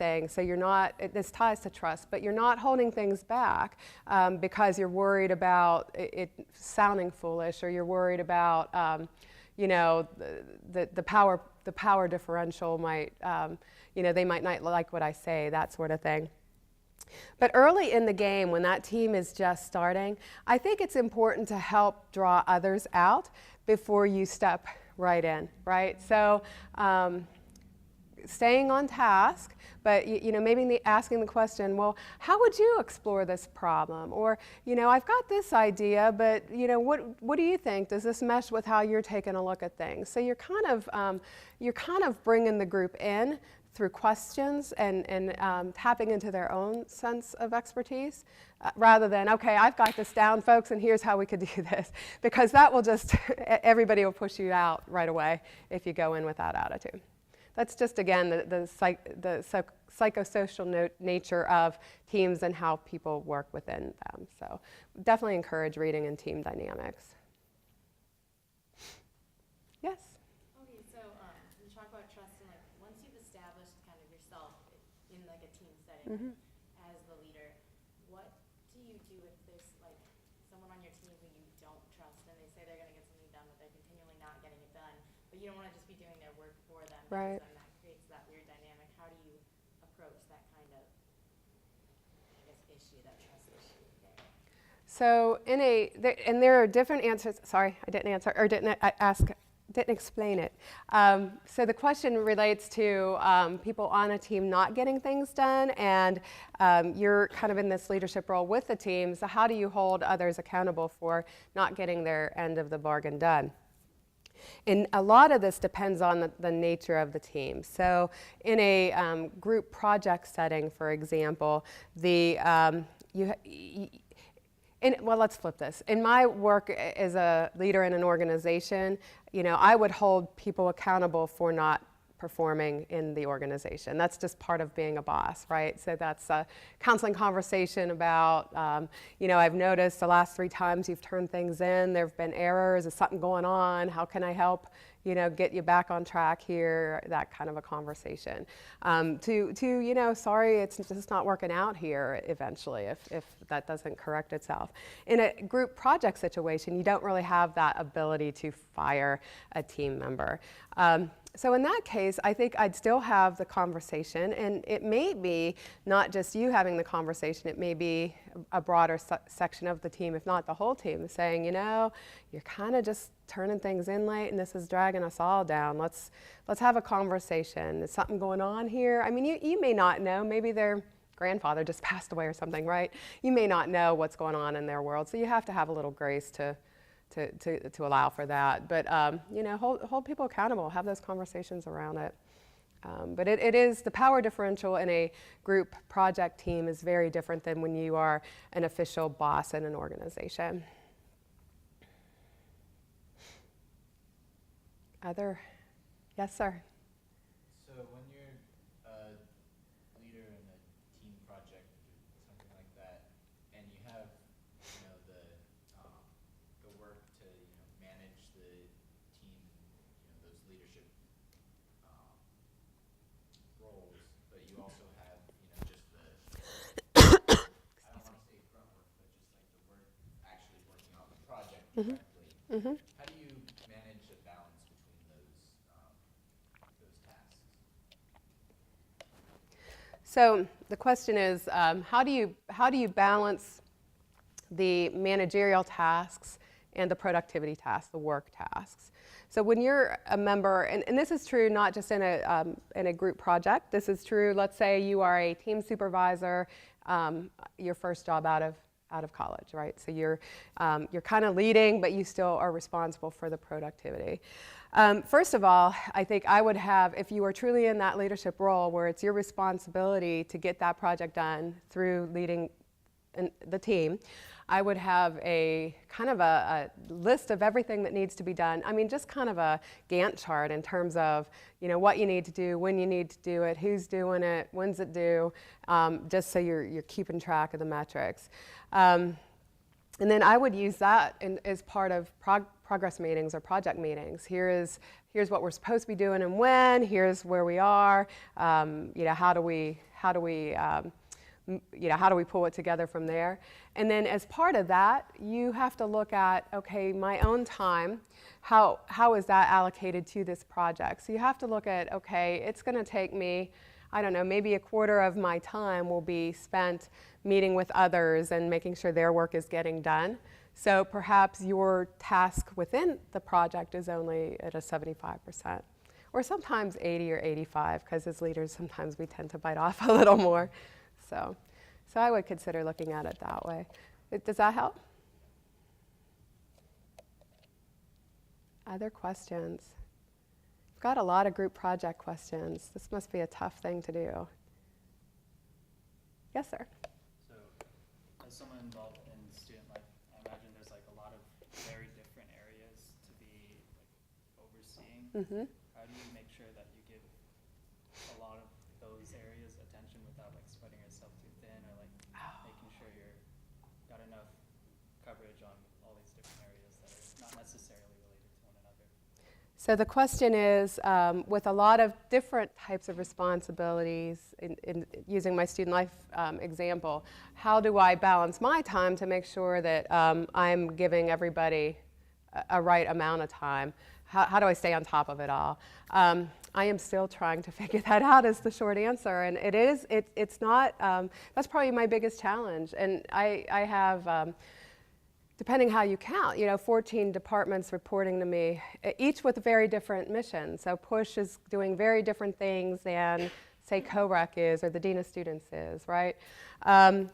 everything. So you're not, this ties to trust, but you're not holding things back because you're worried about it sounding foolish, or you're worried about, you know, the power differential might, you know, they might not like what I say, that sort of thing. But early in the game, when that team is just starting, I think it's important to help draw others out before you step right in, right? So staying on task, but you know, maybe asking the question, well, how would you explore this problem? Or, you know, I've got this idea, but you know, what do you think? Does this mesh with how you're taking a look at things? So you're kind of bringing the group in through questions and tapping into their own sense of expertise, rather than, okay, I've got this down, folks, and here's how we could do this. Because that will just, everybody will push you out right away if you go in with that attitude. That's just, again, the psychosocial nature of teams and how people work within them. So definitely encourage reading in team dynamics. Yes? Okay, so you talk about trust, and like once you've established kind of yourself in like a team setting as the leader, what do you do if there's like someone on your team who you don't trust and they say they're going to get something done, but they're continually not getting it done, but you don't want to just be doing their work for them? Right. Because then that creates that weird dynamic. How do you approach that kind of, I guess, issue, that trust issue there? So and there are different answers. Sorry, I didn't answer, or didn't explain it. So the question relates to people on a team not getting things done, and you're kind of in this leadership role with the team. So how do you hold others accountable for not getting their end of the bargain done? And a lot of this depends on the nature of the team. So in a group project setting, for example, well, let's flip this. In my work as a leader in an organization, you know, I would hold people accountable for not performing in the organization. That's just part of being a boss, right? So that's a counseling conversation about, you know, I've noticed the last 3 times you've turned things in, there have been errors, is something going on, how can I help, you know, get you back on track here, that kind of a conversation. To you know, sorry, it's just not working out here eventually if that doesn't correct itself. In a group project situation, you don't really have that ability to fire a team member. So in that case, I think I'd still have the conversation, and it may be not just you having the conversation, it may be a broader section of the team, if not the whole team, saying, you know, you're kind of just turning things in late and this is dragging us all down. Let's have a conversation. Is something going on here? I mean, you may not know, maybe their grandfather just passed away or something, right? You may not know what's going on in their world, so you have to have a little grace to allow for that. But you know, hold people accountable, have those conversations around it. But it is, the power differential in a group project team is very different than when you are an official boss in an organization. Yes, sir? So when you're a leader in a team project or something like that, and you have, you know, the work to, you know, manage the team, you know, those leadership roles, but you also have, you know, just the I don't want to say grunt work, but just like the work actually working on the project directly. How do you manage a balance between those tasks? So the question is, how do you balance the managerial tasks and the productivity tasks, the work tasks? So when you're a member, and this is true not just in a group project. This is true. Let's say you are a team supervisor, your first job out of college, right? So you're kind of leading, but you still are responsible for the productivity. First of all, I think I would have, if you are truly in that leadership role where it's your responsibility to get that project done through leading the team, I would have a kind of a list of everything that needs to be done. I mean, just kind of a Gantt chart in terms of, you know, what you need to do, when you need to do it, who's doing it, when's it due, just so you're keeping track of the metrics. And then I would use that as part of progress meetings or project meetings. Here's what we're supposed to be doing and when. Here's where we are. You know, how do we how do we how do we pull it together from there? And then as part of that, you have to look at, okay, my own time, how is that allocated to this project? So you have to look at, okay, it's going to take me, I don't know, maybe a quarter of my time will be spent meeting with others and making sure their work is getting done. So perhaps your task within the project is only at a 75%, or sometimes 80 or 85, because as leaders, sometimes we tend to bite off a little more. So I would consider looking at it that way. Does that help? Other questions? I've got a lot of group project questions. This must be a tough thing to do. Yes, sir. So, as someone involved in student life, I imagine there's like a lot of very different areas to be like overseeing. Mm-hmm. How do you make sure that you give a lot of those areas attention without like spreading yourself too thin, or like making sure you're got enough coverage on all these different areas that are not necessarily related to one another? So the question is, with a lot of different types of responsibilities, in using my student life example, how do I balance my time to make sure that I'm giving everybody a right amount of time? How do I stay on top of it all? I am still trying to figure that out is the short answer. And it's not, that's probably my biggest challenge. And I have, depending how you count, 14 departments reporting to me, each with a very different mission. So PUSH is doing very different things than, say, COREC is or the Dean of Students is, right?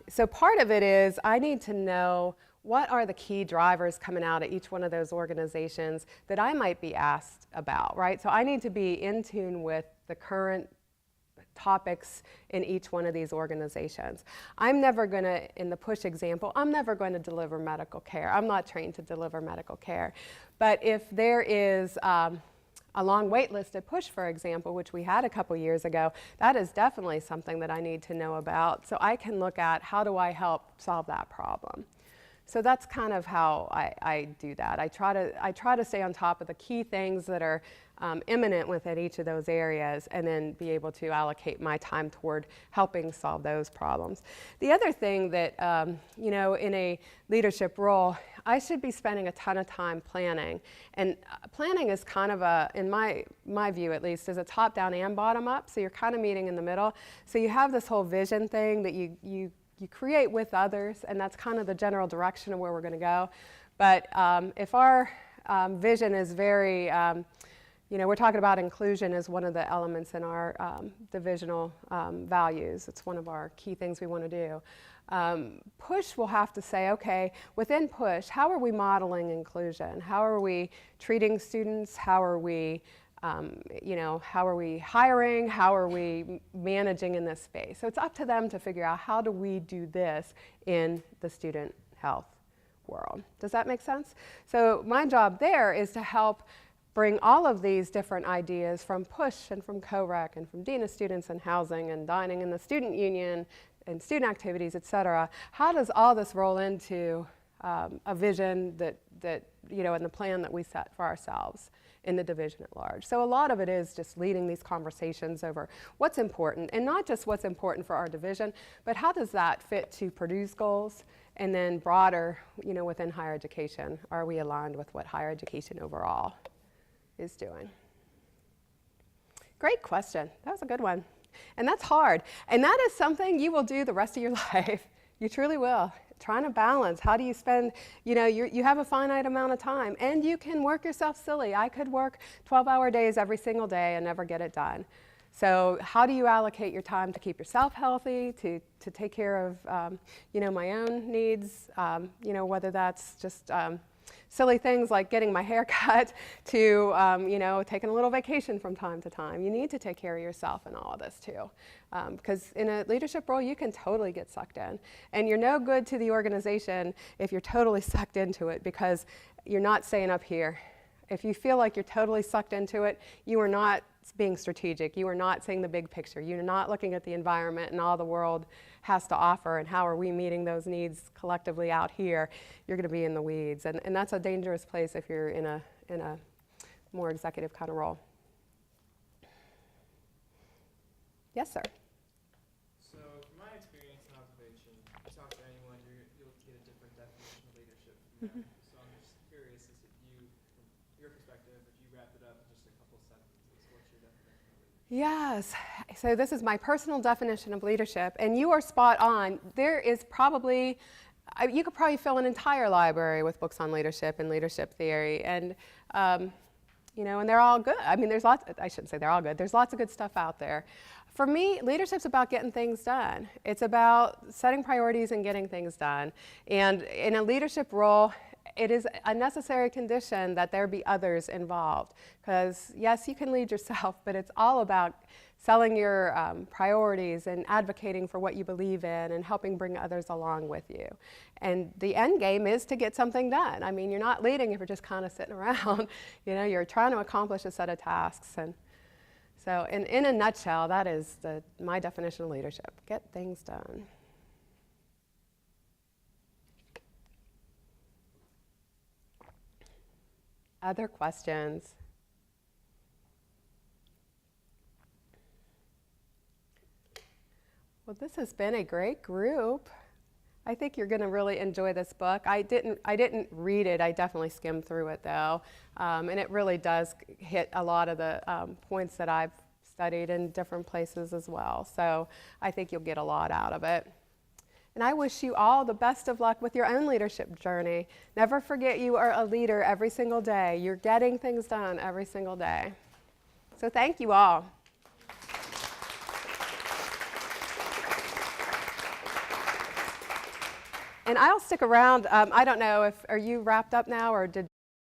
So part of it is I need to know what are the key drivers coming out of each one of those organizations that I might be asked about, right? So I need to be in tune with the current topics in each one of these organizations. I'm never going to, in the PUSH example, I'm never going to deliver medical care. I'm not trained to deliver medical care. But if there is a long wait list at PUSH, for example, which we had a couple years ago, that is definitely something that I need to know about. So I can look at how do I help solve that problem. So that's kind of how I do that. I try to stay on top of the key things that are imminent within each of those areas, and then be able to allocate my time toward helping solve those problems. The other thing that, in a leadership role, I should be spending a ton of time planning. And planning is kind of in my view at least, is a top-down and bottom-up. So you're kind of meeting in the middle. So you have this whole vision thing that you create with others, and that's kind of the general direction of where we're going to go. But if our vision is very, we're talking about inclusion as one of the elements in our divisional values. It's one of our key things we want to do. PUSH will have to say, okay, within PUSH, how are we modeling inclusion? How are we treating students? How are we how are we hiring? How are we managing in this space? So it's up to them to figure out how do we do this in the student health world. Does that make sense? So my job there is to help bring all of these different ideas from PUSH and from COREC and from Dean of Students and Housing and Dining in the Student Union and student activities, et cetera. How does all this roll into a vision that and the plan that we set for ourselves in the division at large? So a lot of it is just leading these conversations over what's important, and not just what's important for our division, but how does that fit to Purdue's goals, and then broader, within higher education, are we aligned with what higher education overall is doing? Great question. That was a good one. And that's hard. And that is something you will do the rest of your life. You truly will. Trying to balance. How do you spend, you have a finite amount of time, and you can work yourself silly. I could work 12-hour days every single day and never get it done. So how do you allocate your time to keep yourself healthy, to take care of, my own needs, whether that's just silly things like getting my hair cut to, taking a little vacation from time to time. You need to take care of yourself in all of this too. Because in a leadership role, you can totally get sucked in. And you're no good to the organization if you're totally sucked into it, because you're not staying up here. If you feel like you're totally sucked into it, you are not being strategic. You are not seeing the big picture. You're not looking at the environment and all the world has to offer, and how are we meeting those needs collectively out here. You're going to be in the weeds. And that's a dangerous place if you're in a more executive kind of role. Yes, sir. definition. You talk to anyone, you'll get a different definition of leadership from them. So I'm just curious as if you, from your perspective, if you wrap it up in just a couple sentences, what's your definition of leadership? Yes. So this is my personal definition of leadership, and you are spot on. There is probably, you could probably fill an entire library with books on leadership and leadership theory, and you know, and they're all good. I mean, there's lots. I shouldn't say they're all good. There's lots of good stuff out there. For me, leadership's about getting things done. It's about setting priorities and getting things done. And in a leadership role, it is a necessary condition that there be others involved. Because yes, you can lead yourself, but it's all about selling your priorities and advocating for what you believe in and helping bring others along with you. And the end game is to get something done. I mean, you're not leading if you're just kind of sitting around. You know, you're trying to accomplish a set of tasks. And so in a nutshell, that is my definition of leadership. Get things done. Other questions? Well, this has been a great group. I think you're going to really enjoy this book. I didn't read it. I definitely skimmed through it, though. And it really does hit a lot of the points that I've studied in different places as well. So I think you'll get a lot out of it. And I wish you all the best of luck with your own leadership journey. Never forget you are a leader every single day. You're getting things done every single day. So thank you all. And I'll stick around. I don't know if, are you wrapped up now, or did